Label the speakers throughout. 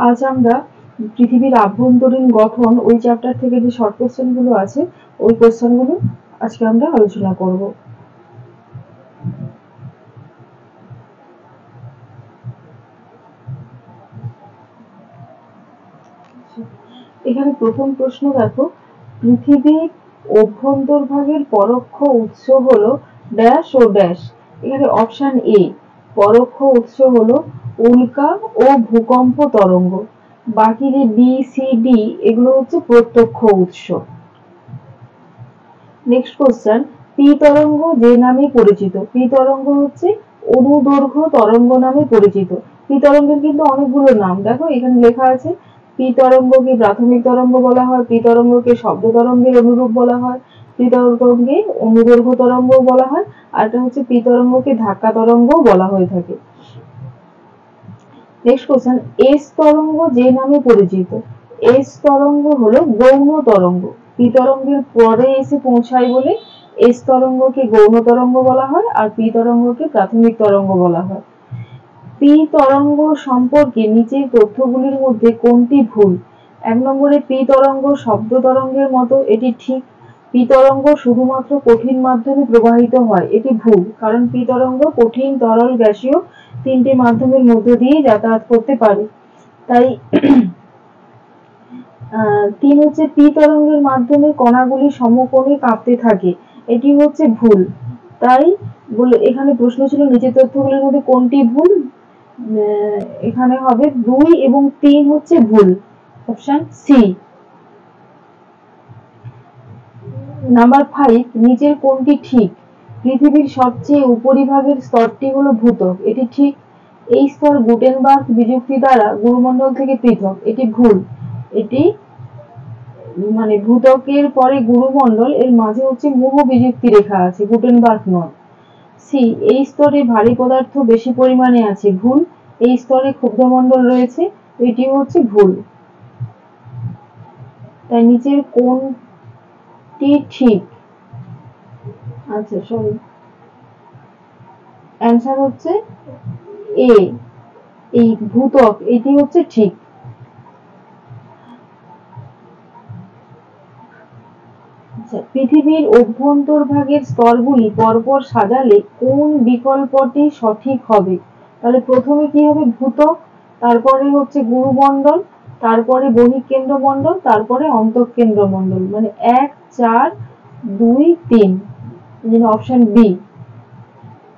Speaker 1: আজ আমরা পৃথিবীর আভ্যন্তরীণ গঠন ওই চ্যাপ্টার থেকে যে শর্ট কোশ্চেন গুলো আছে ওই কোশ্চেন গুলো আজকে আমরা আলোচনা করব। এখানে প্রথম প্রশ্ন দেখো, পৃথিবীর অভ্যন্তরভাগের পরোক্ষ উৎস হলো ড্যাশ ও ড্যাশ। এখানে অপশন এ পরোক্ষ উৎস হলো উল্কা ও ভূকম্প তরঙ্গ, বাকি যে বি সি ডি এগুলো হচ্ছে প্রত্যক্ষ উৎস। নেক্সট কোশ্চেন, পি তরঙ্গ যে নামে পরিচিত। পি তরঙ্গ হচ্ছে অনুদৈর্ঘ্য তরঙ্গ নামে পরিচিত। পি তরঙ্গের কিন্তু অনেকগুলো নাম, দেখো এখানে লেখা আছে। পি তরঙ্গকে প্রাথমিক তরঙ্গ বলা হয়, পি তরঙ্গকে শব্দ তরঙ্গের অনুরূপ বলা হয়, পি তরঙ্গকে অনুদৈর্ঘ্য তরঙ্গ বলা হয়, আর এটা হচ্ছে পি তরঙ্গকে ধাক্কা তরঙ্গও বলা হয়ে থাকে। নেক্সট কোশ্চেন, এস তরঙ্গ যে নামে পরিচিত। এস তরঙ্গ হলো গৌণ তরঙ্গ, পি তরঙ্গের পরে এসে পৌঁছায় বলে এস তরঙ্গকে গৌণ তরঙ্গ বলা হয়, আর পি তরঙ্গকে প্রাথমিক তরঙ্গ বলা হয়। পি তরঙ্গ সম্পর্কে নিচের তথ্যগুলির মধ্যে কোনটি ভুল। 1 নম্বরে পি তরঙ্গ শব্দ তরঙ্গের মতো, এটি ঠিক। পি তরঙ্গ শুধুমাত্র কঠিন মাধ্যমে প্রবাহিত হয়, এটি ভুল, কারণ পি তরঙ্গ কঠিন, তরল, গ্যাসীয় তিনটি মাধ্যমের মধ্য দিয়ে যাতায়াত করতে পারে। তাই 3 হচ্ছে পি তরঙ্গের মাধ্যমে কণাগুলি সমকোণে কাঁপতে থাকে, এটি হচ্ছে ভুল। তাই বলে এখানে প্রশ্ন ছিল নিচের তথ্যগুলির মধ্যে কোনটি ভুল। এখানে হবে 2 এবং 3 হচ্ছে ভুল, অপশন সি। নাম্বার 5, নিচের কোনটি ঠিক। পৃথিবীর সবচেয়ে উপরিভাগের স্তরটি হলো ভূত্বক, এটি ঠিক। এই স্তর গুটেনবার্গ বিযুক্তি দ্বারা গুরুমণ্ডল থেকে পৃথক, এটি ভুল। এটি মানে ভূত্বকের পরে গুরুমণ্ডল, এর মাঝে হচ্ছে মোহ বিযুক্তি রেখা আছে, গুটেনবার্গ নয়। সি, এই স্তরে ভারী পদার্থ বেশি পরিমাণে আছে, ভুল। এই স্তরে ক্ষুদ্রমণ্ডল রয়েছে, এটি হচ্ছে ভুল। তাই নিচের কোনটি ঠিক। আচ্ছা সরি, অ্যান্সার হচ্ছে এ, এই ভূত্বক, এটি হচ্ছে ঠিক। পৃথিবীর অভ্যন্তরভাগের স্তরগুলি পরপর সাজালে কোন বিকল্পটি সঠিক হবে। তাহলে প্রথমে কি হবে, ভূত্বক, তারপরে হচ্ছে গুরুমণ্ডল, তারপরে বহিঃকেন্দ্রমণ্ডল, তারপরে অন্তঃকেন্দ্রমণ্ডল, মানে 1 4 2 3, অপশন বি।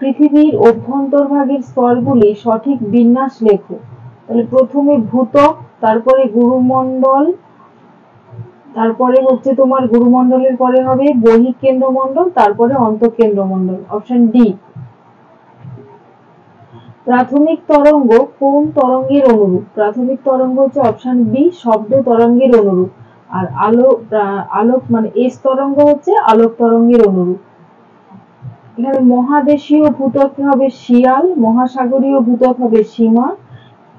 Speaker 1: পৃথিবীর অভ্যন্তরভাগের স্তরগুলি সঠিক বিন্যাস লেখো। তাহলে প্রথমে ভূত্বক, তারপরে গুরুমণ্ডল, তারপরে হচ্ছে তোমার গুরুমণ্ডলের পরে হবে বহিঃকেন্দ্রমণ্ডল, তারপরে অন্তঃকেন্দ্রমণ্ডল, অপশন ডি। প্রাথমিক তরঙ্গ কোন তরঙ্গের অনুরূপ। প্রাথমিক তরঙ্গ হচ্ছে অপশন বি, শব্দ তরঙ্গের অনুরূপ। আর আলোক মানে এস তরঙ্গ হচ্ছে আলোক তরঙ্গের অনুরূপ। এখানে মহাদেশীয় ভূত্বক হবে শিয়াল, মহাসাগরীয় ভূত্বক হবে সীমা,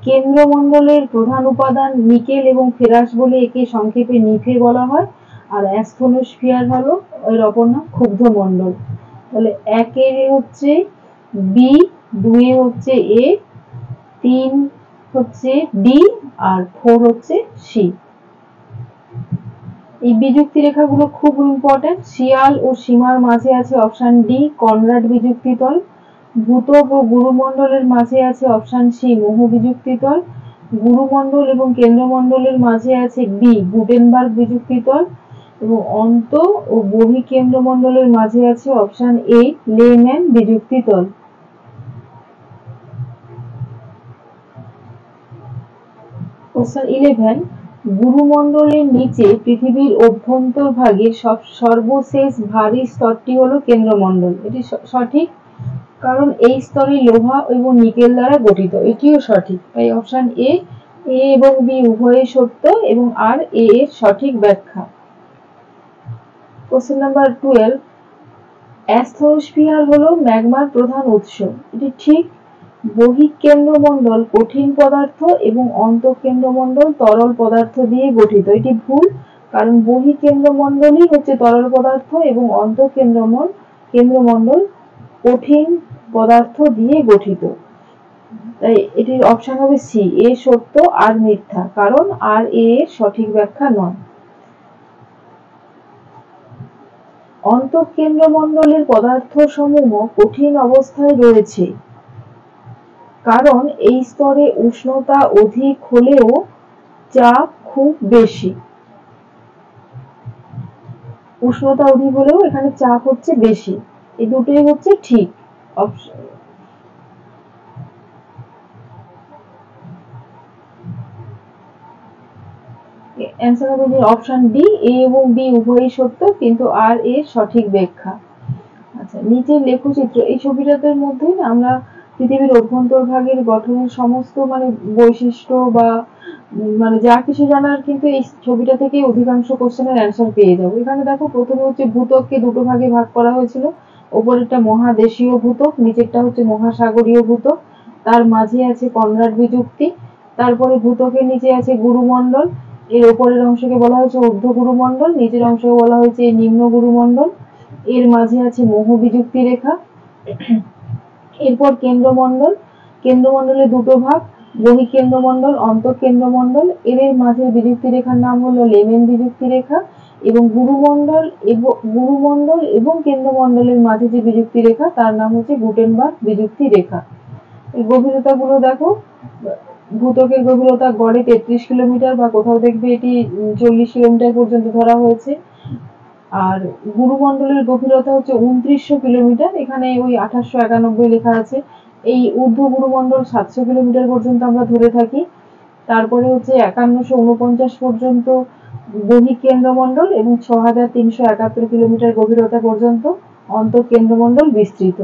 Speaker 1: কেন্দ্রমণ্ডলের প্রধান উপাদান নিকেল এবং ফেরাস বলে একে সংক্ষেপে নিফে বলা হয়, আর অ্যাস্থনোস্ফিয়ার হলো এর অপর নাম ক্ষুব্ধমণ্ডল। তাহলে 1 এর হচ্ছে বি, 2 এ হচ্ছে এ, 3 হচ্ছে ডি, আর 4 হচ্ছে সি। এই বিযুক্তি রেখাগুলো খুব ইম্পর্টেন্ট। শিয়াল ও সীমার মাঝে আছে অপশন ডি কনরাড বিযুক্তি তল, ভূত্বক ও গুরুমণ্ডলের মাঝে আছে অপশন সি মোহ বিযুক্তি তল, গুরুমণ্ডল এবং কেন্দ্রমণ্ডলের মাঝে আছে বি গুটেনবার্গ বিযুক্তি তল, এবং অন্ত ও বহিঃকেন্দ্রমণ্ডলের মাঝে আছে অপশন এ লেম্যান বিযুক্তি তল। কোশ্চেন 11, গুরুমণ্ডলের নিচে পৃথিবীর অভ্যন্তরভাগের সর্বশেষ ভারী স্তরটি হলো কেন্দ্রমণ্ডল, এটি সঠিক, কারণ এই স্তরে লোহা এবং নিকেল দ্বারা গঠিত, এটিও সঠিক। তাই অপশন এ এবং বি উভয়ই সত্য এবং আর এ এর সঠিক ব্যাখ্যা। কোশ্চেন নাম্বার 12, অ্যাস্থনোস্ফিয়ার হলো ম্যাগমার প্রধান উৎস, এটি ঠিক। বহিঃকেন্দ্রমণ্ডল কঠিন পদার্থ এবং অন্তঃকেন্দ্রমণ্ডল তরল পদার্থ দিয়ে গঠিত, এটি ভুল, কারণ বহিঃকেন্দ্রমণ্ডলই হচ্ছে তরল পদার্থ এবং অন্তঃকেন্দ্রমণ্ডল কঠিন পদার্থ দিয়ে গঠিত। তাই এটির অপশন হবে সি, এ সত্য আর মিথ্যা, কারণ আর এ এর সঠিক ব্যাখ্যা নয়। অন্তঃকেন্দ্রমণ্ডলের পদার্থসমূহ কঠিন অবস্থায় রয়েছে কারণ এই স্তরে উষ্ণতা অধিক হলেও চাপ খুব বেশি। উষ্ণতা অধিক হলেও এখানে চাপ হচ্ছে বেশি, এই দুটোই হচ্ছে ঠিক অপশন। অ্যান্সার হবে যে অপশন ডি, এ এবং বি উভয়ই সত্য কিন্তু আর এর সঠিক ব্যাখ্যা। আচ্ছা, নিচের লেখচিত্র, এই ছবিটার মধ্যে আমরা পৃথিবীর অভ্যন্তরভাগের গঠনের সমস্ত বৈশিষ্ট্য বা যা কিছু জানার কিন্তু এই ছবিটা থেকে অধিকাংশ কোশ্চেনের অ্যান্সার পেয়ে যাবো। এখানে দেখো প্রথমে হচ্ছে ভূত্বককে দুটো ভাগে ভাগ করা হয়েছিল, ওপরেরটা মহাদেশীয় ভূত্বক, নিচেরটা হচ্ছে মহাসাগরীয় ভূত্বক, তার মাঝে আছে কনরাড বিযুক্তি, তারপরে ভূত্বকের নিচে আছে গুরুমণ্ডল, এর ওপরের অংশকে বলা হয়েছে ঊর্ধ্ব গুরুমণ্ডল, নিচের অংশকে বলা হয়েছে নিম্ন গুরুমণ্ডল, এর মাঝে আছে মোহ বিযুক্তি রেখা। এরপর কেন্দ্রমণ্ডল, কেন্দ্রমণ্ডলে দুটো ভাগ, বহিঃকেন্দ্রমণ্ডল, অন্তঃকেন্দ্রমণ্ডল, এর মাঝে বিযুক্তি রেখার নাম হলো লেমেন বিযুক্তি রেখা, এবং গুরুমণ্ডল এবং কেন্দ্রমণ্ডলের মাঝে যে বিযুক্তি রেখা তার নাম হচ্ছে গুটেনবার্গ বিযুক্তি রেখা। এই গভীরতা গুলো দেখো, ভূত্বকের গভীরতা গড়ে 33 কিলোমিটার বা কোথাও দেখবে এটি 40 কিলোমিটার পর্যন্ত ধরা হয়েছে, আর গুরুমণ্ডলের গভীরতা হচ্ছে 2900 কিলোমিটার, এখানে ওই 1891 লেখা আছে। এই ঊর্ধ্ব গুরুমণ্ডল 700 কিলোমিটার পর্যন্ত আমরা ধরে থাকি, তারপরে হচ্ছে 5149 পর্যন্ত বহিঃকেন্দ্রমণ্ডল এবং 6371 কিলোমিটার গভীরতা পর্যন্ত অন্তঃকেন্দ্রমণ্ডল বিস্তৃত।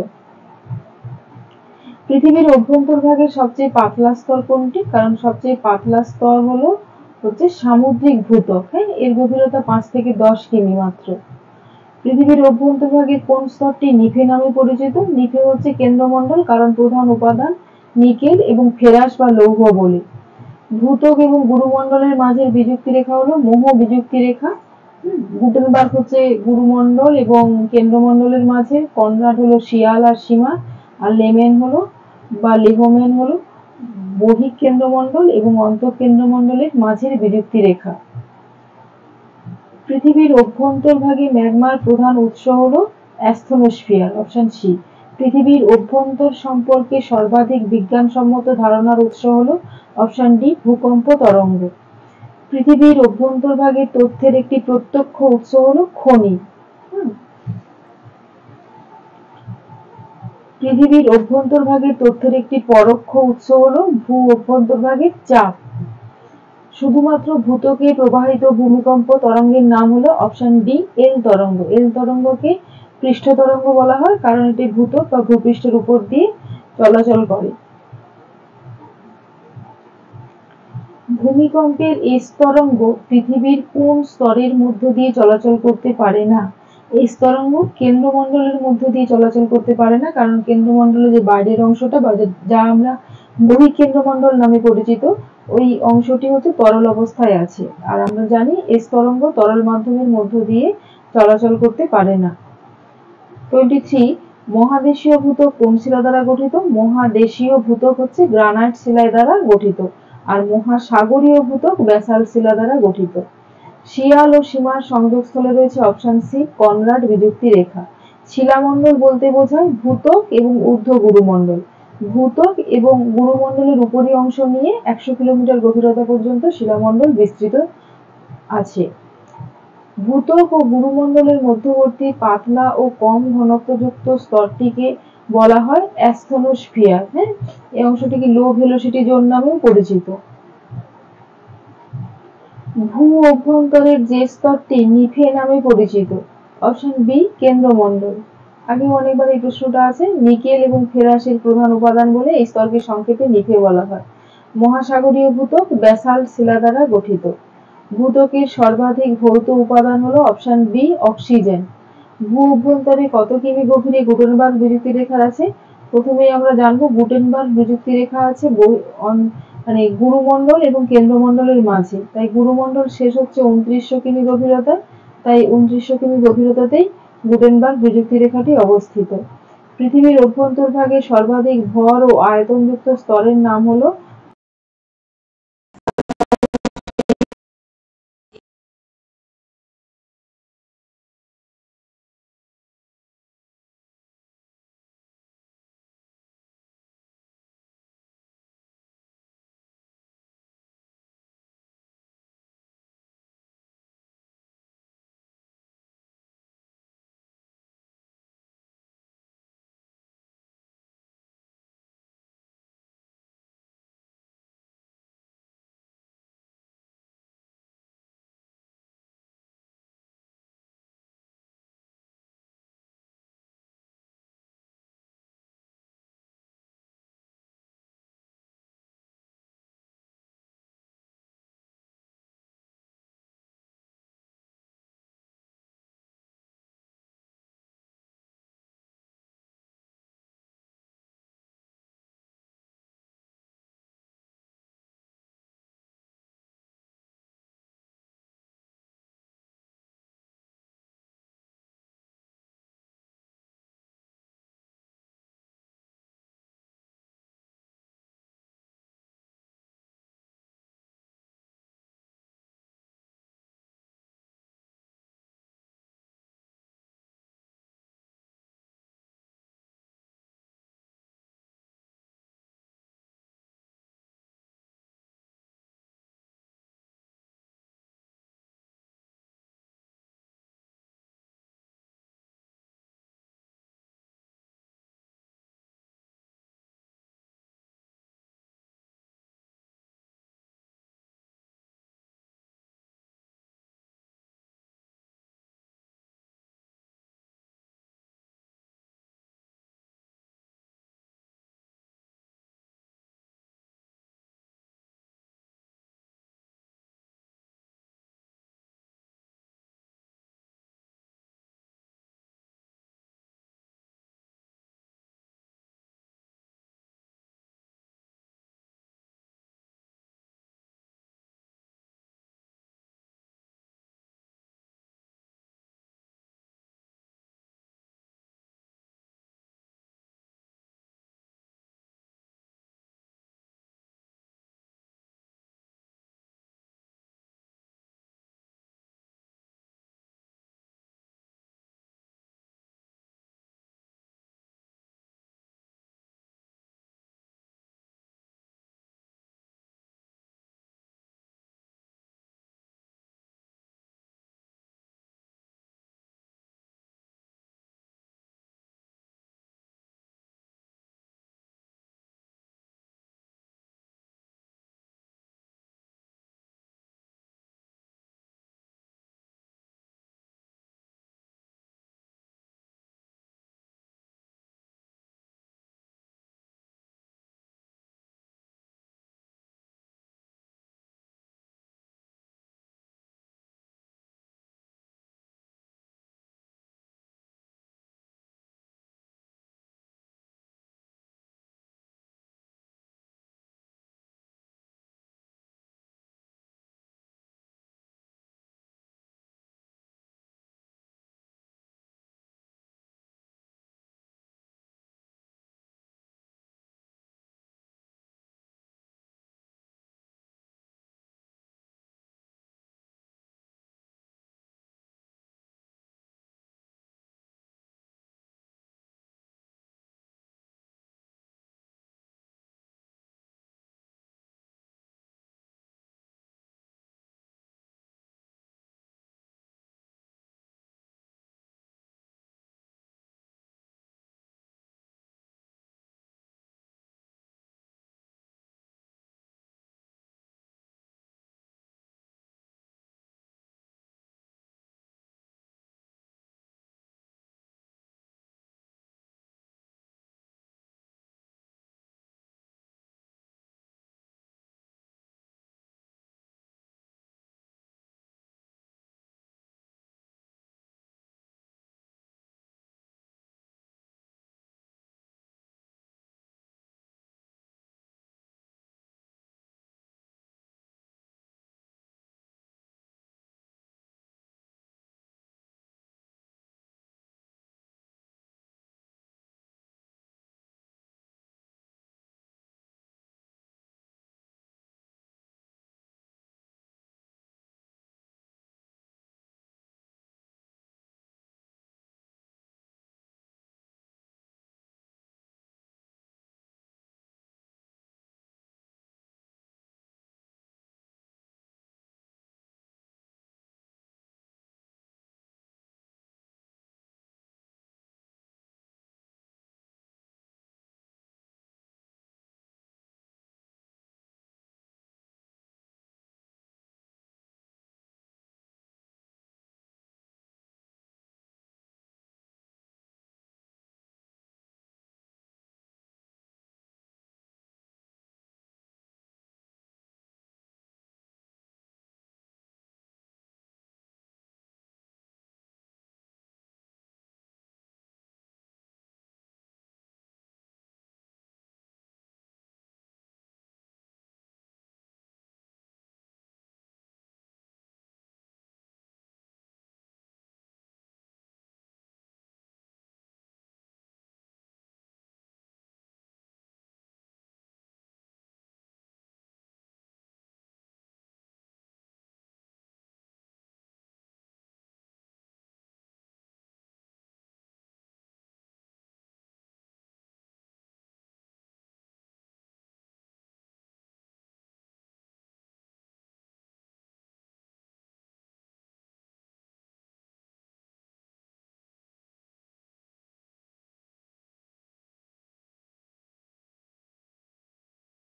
Speaker 1: পৃথিবীর অভ্যন্তরভাগের সবচেয়ে পাতলা স্তর কোনটি? কারণ সবচেয়ে পাতলা স্তর হচ্ছে সামুদ্রিক ভূত্বক, হ্যাঁ, এর গভীরতা 5 থেকে 10 কিমি মাত্র। পৃথিবীর অভ্যন্তরভাগের কোন স্তরটি নিফে নামে পরিচিত? নিফে হচ্ছে কেন্দ্রমণ্ডল, কারণ প্রধান উপাদান নিকেল এবং ফেরাস বা লৌহ বলে। ভূত্বক এবং গুরুমণ্ডলের মাঝের বিযুক্তি রেখা হলো মোহ বিযুক্তি রেখা। গুটেনবার্গ হচ্ছে গুরুমণ্ডল এবং কেন্দ্রমণ্ডলের মাঝে, কনরাড হলো শিয়াল আর সীমা, আর লেমেন হলো বা লেহমেন হলো বহিঃকেন্দ্রমণ্ডল এবং অন্তঃকেন্দ্রমণ্ডলের মাঝের বিযুক্তি রেখা। পৃথিবীর অভ্যন্তরভাগে ম্যাগমার প্রধান উৎস হলো অ্যাস্থনোস্ফিয়ার, অপশন সি। পৃথিবীর অভ্যন্তর সম্পর্কে সর্বাধিক বিজ্ঞানসম্মত ধারণার উৎস হলো অপশন ডি, ভূকম্প তরঙ্গ। পৃথিবীর অভ্যন্তরভাগের তথ্যের একটি প্রত্যক্ষ উৎস হলো খনি। পৃথিবীর অভ্যন্তরভাগের তথ্যের একটি পরোক্ষ উৎস হলো ভূ অভ্যন্তরভাগের চাপ। শুধুমাত্র ভূত্বকে প্রবাহিত ভূমিকম্প তরঙ্গের নাম হলো অপশন ডি, এল তরঙ্গ। এল তরঙ্গকে পৃষ্ঠ তরঙ্গ বলা হয় কারণ এটি ভূত্বক বা ভূপৃষ্ঠের উপর দিয়ে চলাচল করে। ভূমিকম্পের এস তরঙ্গ পৃথিবীর কোন স্তরের মধ্য দিয়ে চলাচল করতে পারে না? এস তরঙ্গ কেন্দ্রমণ্ডলের মধ্য দিয়ে চলাচল করতে পারে না, কারণ কেন্দ্রমণ্ডলের যে বাইরের অংশটা বা যা আমরা বহিঃকেন্দ্রমণ্ডল নামে পরিচিত, ওই অংশটি হচ্ছে তরল অবস্থায় আছে, আর আমরা জানি এস তরঙ্গ তরল মাধ্যমের মধ্য দিয়ে চলাচল করতে পারে না। 23, মহাদেশীয় ভূত্বক কোন শিলা দ্বারা গঠিত? মহাদেশীয় ভূত্বক হচ্ছে গ্রানাইট শিলা দ্বারা গঠিত, আর মহাসাগরীয় ভূত্বক ব্যাসাল্ট শিলা দ্বারা গঠিত। শিয়াল ও সীমার সংযোগস্থলে রয়েছে অপশন সি, কনরাড বিযুক্তি রেখা। শিলামণ্ডল বলতে বোঝায় ভূত্বক এবং ঊর্ধ্ব গুরুমণ্ডল। ভূত্বক এবং গুরুমণ্ডলের উপরি অংশ নিয়ে 100 কিলোমিটার গভীরতা পর্যন্ত শিলামণ্ডল বিস্তৃত আছে। ভূত্বক ও গুরুমণ্ডলের মধ্যবর্তী পাতলা ও কম ঘনত্বযুক্ত স্তরটিকে বলা হয় অ্যাস্থনোস্ফিয়ার, হ্যাঁ, এই অংশটিকে লো ভেলোসিটি জোন নামেও পরিচিত। ভূ অভ্যন্তরের যে স্তরটি নিফে নামে পরিচিত? অপশন বি, কেন্দ্রমণ্ডল। আগে অনেকবার এই প্রশ্নটা আছে, নিকেল এবং ফেরাসের প্রধান উপাদান বলে এই স্তরকে সংক্ষেপে নিফে বলা হয়। মহাসাগরীয় ভূত্বক ব্যাসাল্ট শিলা দ্বারা গঠিত। ভূত্বকের সর্বাধিক ভৌত উপাদান হলো অপশন বি, অক্সিজেন। ভূ অভ্যন্তরে কত কিমি গভীরে গুটেনবার্গ বিযুক্তি রেখা আছে? প্রথমেই আমরা জানবো গুটেনবার্গ বিযুক্তি রেখা আছে গুরুমণ্ডল এবং কেন্দ্রমণ্ডলের মাঝে, তাই গুরুমণ্ডল শেষ হচ্ছে 2900 কিমি গভীরতা, তাই 2900 কিমি গভীরতাতেই গুটেনবার্গ বিযুক্তি রেখাটি অবস্থিত। পৃথিবীর অভ্যন্তরভাগে সর্বাধিক ভর ও আয়তনযুক্ত স্তরের নাম হলো